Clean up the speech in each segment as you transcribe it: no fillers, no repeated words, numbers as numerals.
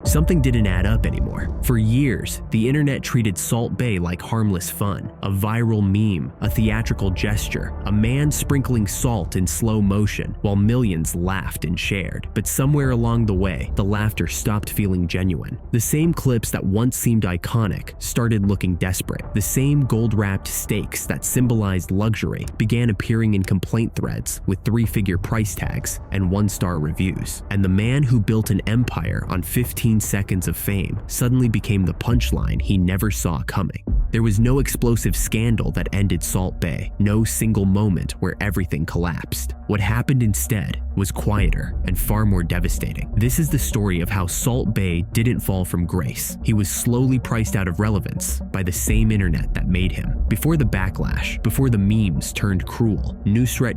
Something didn't add up anymore. For years, the internet treated Salt Bae like harmless fun, a viral meme, a theatrical gesture, a man sprinkling salt in slow motion while millions laughed and shared. But somewhere along the way, the laughter stopped feeling genuine. The same clips that once seemed iconic started looking desperate. The same gold-wrapped steaks that symbolized luxury began appearing in complaint threads with 3-figure price tags and 1-star reviews. And the man who built an empire on 15 seconds of fame suddenly became the punchline he never saw coming. There was no explosive scandal that ended Salt Bae, no single moment where everything collapsed. What happened instead was quieter and far more devastating. This is the story of how Salt Bae didn't fall from grace. He was slowly priced out of relevance by the same internet that made him. Before the backlash, before the memes turned cruel, Nusr-Et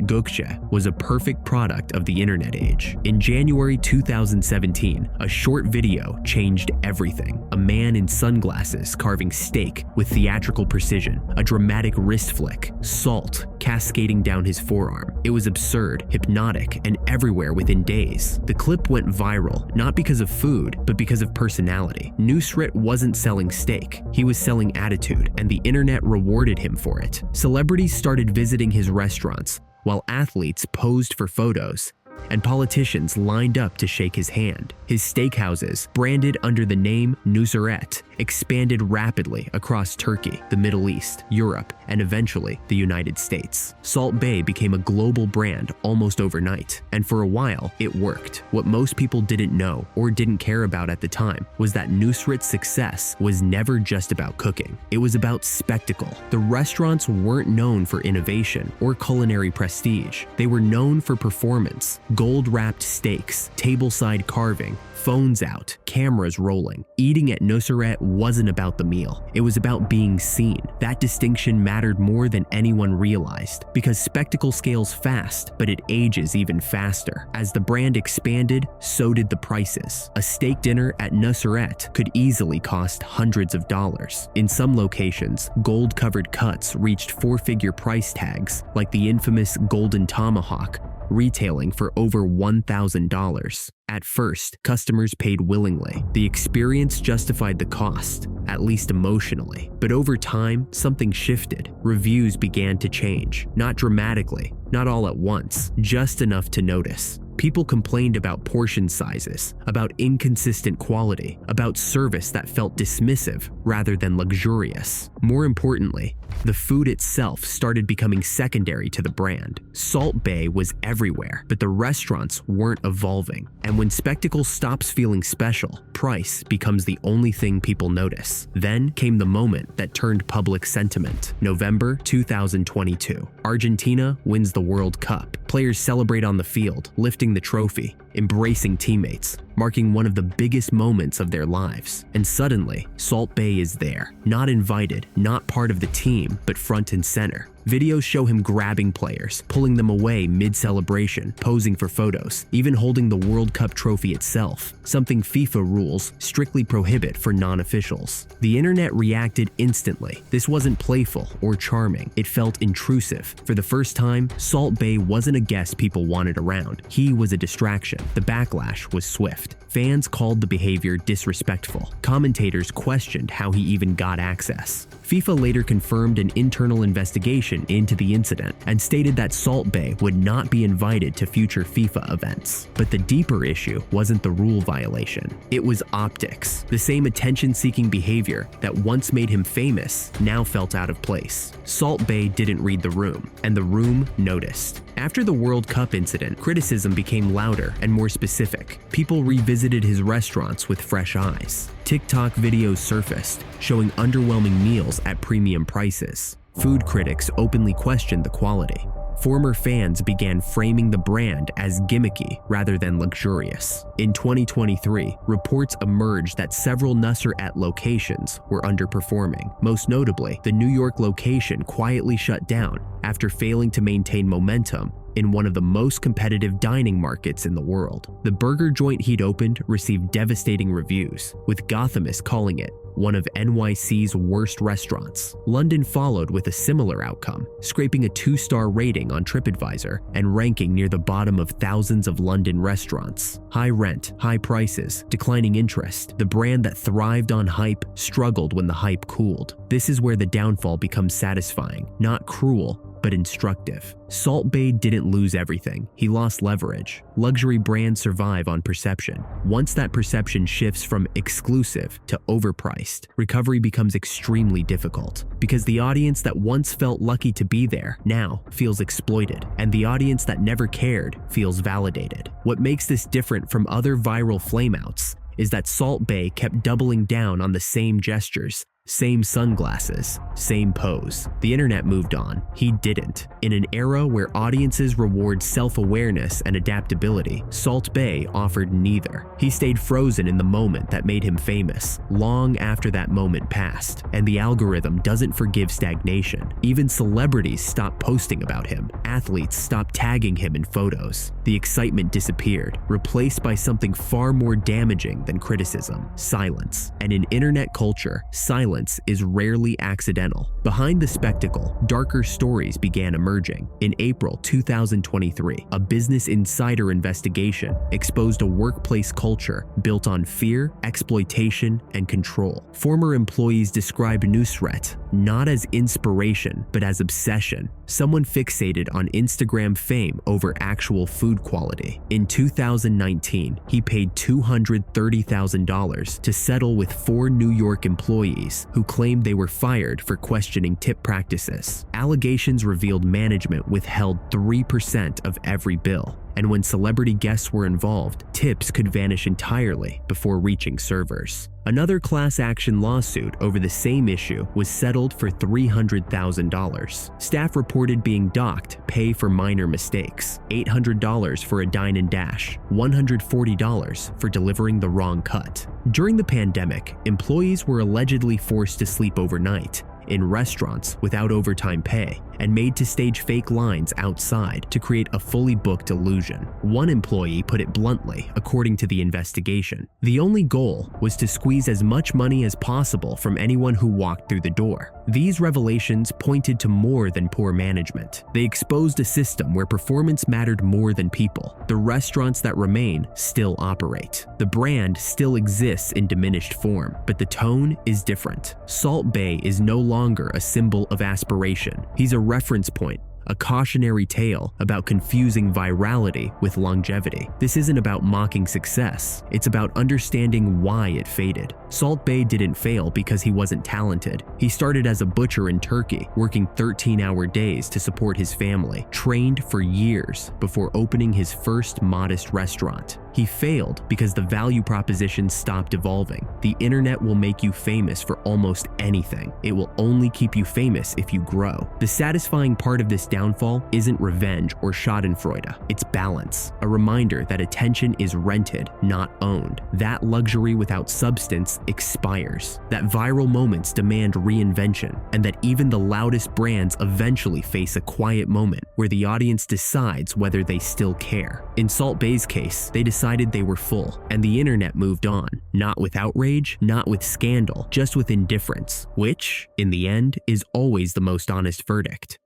was a perfect product of the internet age. In January 2017, a short video changed everything. A man in sunglasses carving steak with theatrical precision, a dramatic wrist flick, salt cascading down his forearm. It was absurd, hypnotic, and everywhere within days. The clip went viral, not because of food, but because of personality. Nusr-Et wasn't selling steak, he was selling attitude, and the internet rewarded him for it. Celebrities started visiting his restaurants, while athletes posed for photos, and politicians lined up to shake his hand. His steakhouses, branded under the name Nusr-Et, expanded rapidly across Turkey, the Middle East, Europe, and eventually the United States. Salt Bae became a global brand almost overnight, and for a while, it worked. What most people didn't know or didn't care about at the time was that Nusret's success was never just about cooking. It was about spectacle. The restaurants weren't known for innovation or culinary prestige. They were known for performance, gold-wrapped steaks, tableside carving, phones out, cameras rolling. Eating at Nusr-Et wasn't about the meal. It was about being seen. That distinction mattered more than anyone realized, because spectacle scales fast, but it ages even faster. As the brand expanded, so did the prices. A steak dinner at Nusr-Et could easily cost hundreds of dollars. In some locations, gold-covered cuts reached 4-figure price tags, like the infamous Golden Tomahawk, retailing for over $1,000. At first, customers paid willingly. The experience justified the cost, at least emotionally. But over time, something shifted. Reviews began to change. Not dramatically, not all at once, just enough to notice. People complained about portion sizes, about inconsistent quality, about service that felt dismissive rather than luxurious. More importantly, the food itself started becoming secondary to the brand. Salt Bae was everywhere, but the restaurants weren't evolving. And when spectacle stops feeling special, price becomes the only thing people notice. Then came the moment that turned public sentiment. November 2022. Argentina wins the World Cup. Players celebrate on the field, lifting the trophy, embracing teammates, marking one of the biggest moments of their lives. And suddenly, Salt Bae is there. Not invited, not part of the team, but front and center. Videos show him grabbing players, pulling them away mid-celebration, posing for photos, even holding the World Cup trophy itself, something FIFA rules strictly prohibit for non-officials. The internet reacted instantly. This wasn't playful or charming. It felt intrusive. For the first time, Salt Bae wasn't a guest people wanted around. He was a distraction. The backlash was swift. Fans called the behavior disrespectful. Commentators questioned how he even got access. FIFA later confirmed an internal investigation into the incident and stated that Salt Bae would not be invited to future FIFA events. But the deeper issue wasn't the rule violation. It was optics. The same attention-seeking behavior that once made him famous now felt out of place. Salt Bae didn't read the room, and the room noticed. After the World Cup incident, criticism became louder and more specific. People revisited his restaurants with fresh eyes. TikTok videos surfaced, showing underwhelming meals at premium prices. Food critics openly questioned the quality. Former fans began framing the brand as gimmicky rather than luxurious. In 2023, reports emerged that several Nusr-Et locations were underperforming. Most notably, the New York location quietly shut down after failing to maintain momentum in one of the most competitive dining markets in the world. The burger joint he'd opened received devastating reviews, with Gothamists calling it one of NYC's worst restaurants. London followed with a similar outcome, scraping a 2-star rating on TripAdvisor and ranking near the bottom of thousands of London restaurants. High rent, high prices, declining interest. The brand that thrived on hype struggled when the hype cooled. This is where the downfall becomes satisfying, not cruel, but instructive. Salt Bae didn't lose everything. He lost leverage. Luxury brands survive on perception. Once that perception shifts from exclusive to overpriced, recovery becomes extremely difficult, because the audience that once felt lucky to be there now feels exploited, and the audience that never cared feels validated. What makes this different from other viral flameouts is that Salt Bae kept doubling down on the same gestures, same sunglasses, same pose. The internet moved on. He didn't. In an era where audiences reward self-awareness and adaptability, Salt Bae offered neither. He stayed frozen in the moment that made him famous, long after that moment passed. And the algorithm doesn't forgive stagnation. Even celebrities stopped posting about him. Athletes stopped tagging him in photos. The excitement disappeared, replaced by something far more damaging than criticism: silence. And in internet culture, silence is rarely accidental. Behind the spectacle, darker stories began emerging. In April 2023, a Business Insider investigation exposed a workplace culture built on fear, exploitation, and control. Former employees described Nusr-Et not as inspiration, but as obsession, someone fixated on Instagram fame over actual food quality. In 2019, he paid $230,000 to settle with 4 New York employees who claimed they were fired for questioning tip practices. Allegations revealed management withheld 3% of every bill, and when celebrity guests were involved, tips could vanish entirely before reaching servers. Another class action lawsuit over the same issue was settled for $300,000. Staff reported being docked pay for minor mistakes, $800 for a dine and dash, $140 for delivering the wrong cut. During the pandemic, employees were allegedly forced to sleep overnight in restaurants without overtime pay and made to stage fake lines outside to create a fully booked illusion. One employee put it bluntly, according to the investigation. The only goal was to squeeze as much money as possible from anyone who walked through the door. These revelations pointed to more than poor management. They exposed a system where performance mattered more than people. The restaurants that remain still operate. The brand still exists in diminished form, but the tone is different. Salt Bae is no longer a symbol of aspiration. He's a reference point, a cautionary tale about confusing virality with longevity. This isn't about mocking success, it's about understanding why it faded. Salt Bae didn't fail because he wasn't talented. He started as a butcher in Turkey, working 13-hour days to support his family, trained for years before opening his first modest restaurant. He failed because the value proposition stopped evolving. The internet will make you famous for almost anything. It will only keep you famous if you grow. The satisfying part of this downfall isn't revenge or schadenfreude. It's balance, a reminder that attention is rented, not owned. That luxury without substance expires. That viral moments demand reinvention, and that even the loudest brands eventually face a quiet moment where the audience decides whether they still care. In Salt Bae's case, they decided they were full, and the internet moved on. Not with outrage, not with scandal, just with indifference, which, in the end, is always the most honest verdict.